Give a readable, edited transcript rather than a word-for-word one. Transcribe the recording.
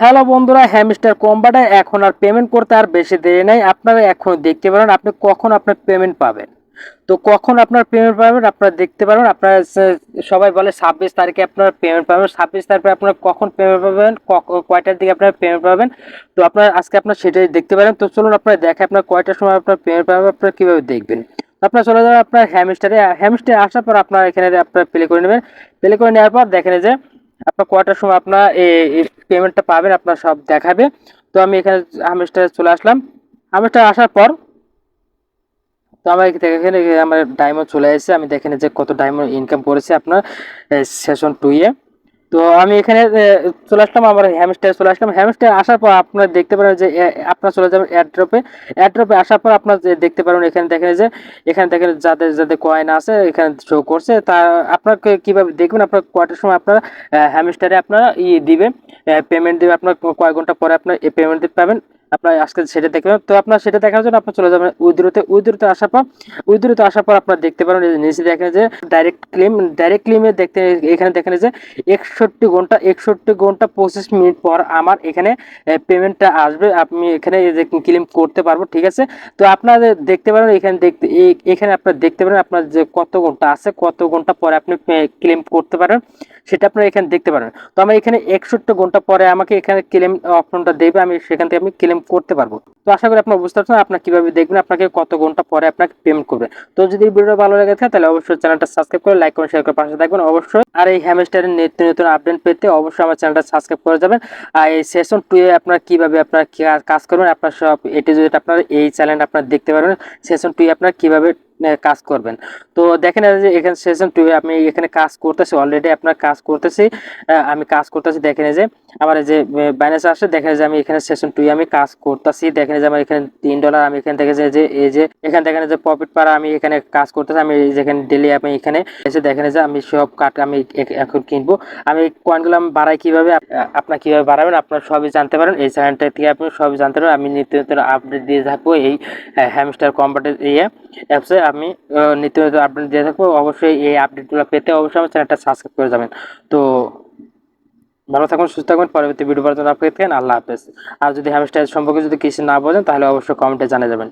Hello বন্ধুরা, hamster কম্বাটে এখন আর payment করতে আর বেশি দেরি নাই। আপনারা এখন দেখতে পারেন আপনি কখন আপনার পেমেন্ট পাবেন। তো কখন আপনার পেমেন্ট পাবেন আপনারা দেখতে পারবেন। আপনারা সবাই বলে 26 তারিখে আপনার পেমেন্ট পাবেন। 26 তারিখে আপনারা কখন পেমেন্ট পাবেন, কয়টার দিকে আপনার পেমেন্ট পাবেন। তো আপনার আজকে আপনার সেটাই দেখতে পারেন। তো চলুন আপনারা দেখে আপনার কয়টার সময় আপনার পেমেন্ট পাবেন, আপনারা কীভাবে দেখবেন। আপনারা চলে যাবেন আপনার হ্যামস্টারে আসার পর আপনার এখানে আপনার প্লে করে নেবেন। প্লে করে নেওয়ার পর দেখেন যে আপনার কয়টার সময় আপনার এই পেমেন্টটা পাবেন আপনার সব দেখাবে। তো আমি এখানে হামেস্টারে চলে আসলাম। হামেস্টারে আসার পর তো আমার এখানে আমার ডায়মন্ড চলে এসেছে। আমি দেখেন যে কত ডায়মন্ড ইনকাম করেছে আপনার সেশন 2 এ। তো আমি এখানে চলে আসলাম, আমার হ্যামস্টারে চলে আসলাম। হ্যামস্টারে আসার পর আপনারা দেখতে পারেন যে আপনারা চলে যাবেন এয়ারড্রপে। এয়ারড্রপে আসার পর আপনারা দেখতে পারেন এখানে দেখেন যে এখানে দেখেন যাদের যাদের কয়েন আছে এখানে শো করছে। তা আপনাকে কিভাবে দেখবেন, আপনার কয়টার সময় আপনার হ্যামস্টারে আপনারা দিবে পেমেন্ট দিবে, আপনার কয় ঘন্টা পরে আপনার এই পেমেন্ট পাবেন। আপনার আজকে সেটা দেখবেন। তো আপনার সেটা দেখার জন্য আপনার চলে যাবেন উইথড্রোতে আসার পর আপনারা দেখতে পারেন নিচে দেখেন যে ডাইরেক্ট ক্লেমে দেখতে এখানে দেখেন যে 61 ঘন্টা 25 মিনিট পর আমার এখানে পেমেন্টটা আসবে। আমি এখানে ক্লেম করতে পারবো, ঠিক আছে। তো আপনাদের দেখতে পারেন এখানে আপনারা দেখতে পারেন আপনার যে কত ঘন্টা আছে, কত ঘন্টা পরে আপনি ক্লেম করতে পারেন সেটা আপনারা এখানে দেখতে পারেন। তো আমার এখানে 61 ঘন্টা পরে আমাকে এখানে ক্লেম অপশনটা দেবে, আমি সেখান থেকে আমি ক্লেম করতে পারবো। তো আশা করি আপনারা বুঝতে পারছেন আপনার কিভাবে দেখবেন আপনাকে কত ঘন্টা পরে আপনাকে পেমেন্ট করবে। তো যদি ভিডিওটা ভালো লাগে থাকে তাহলে অবশ্যই চ্যানেলটা সাবস্ক্রাইব করে লাইক করে শেয়ার করে পাশে থাকবেন অবশ্যই। আর এই হ্যামস্টারের নিত্য নতুন আপডেট পেতে অবশ্যই আমার চ্যানেলটা সাবস্ক্রাইব করে যাবেন। আর এই সেশন 2 এ আপনারা কিভাবে আপনারা কাজ করবেন আপনার সব এটি যদি আপনারা এই চ্যানেল আপনারা দেখতে পারবেন সেশন 2 এ আপনারা কিভাবে কাজ করবেন। তো দেখেন যে এখানে সেশন 2 এ আমি এখানে কাজ করতেছি, অলরেডি আপনার কাজ করতেছি। আমি কাজ করতেছি দেখেন যে আমার যে ব্যালেন্স আসে দেখেন যে আমি এখানে সেশন 2 এ আমি কাজ করতেছি। দেখেন যে আমার এখানে $3 আমি এখানে দেখেছি যে এই যে এখানে দেখেন যে প্রফিট পারা আমি এখানে কাজ করতেছি। আমি যেখানে ডেলি আমি এখানে এসে দেখেন যে আমি সব কাট আমি এখন কিনবো। আমি কয়েনগুলো আমি বাড়াই কিভাবে, আপনার কিভাবে বাড়াবেন আপনার সবই জানতে পারেন এই চ্যানেলটা থেকে। আপনি সবই জানতে পারেন। আমি নিত্য নতুন আপডেট দিয়ে থাকবো এই হ্যামস্টার কম্বাটের অ্যাপসে। আমি নিত্য নতুন আপডেট দিয়ে থাকবো। অবশ্যই এই আপডেটগুলো পেতে অবশ্যই আমার চ্যানেলটা সাবস্ক্রাইব করে যাবেন। তো ভালো থাকুন, সুস্থ থাকুন। পরবর্তী ভিডিও পর্যন্ত অপেক্ষা থাকেন। আল্লাহ হাফেজ। আর যদি হ্যামস্টার সম্পর্কে যদি কিছু না বোঝেন তাহলে অবশ্যই কমেন্টে জানিয়ে যাবেন।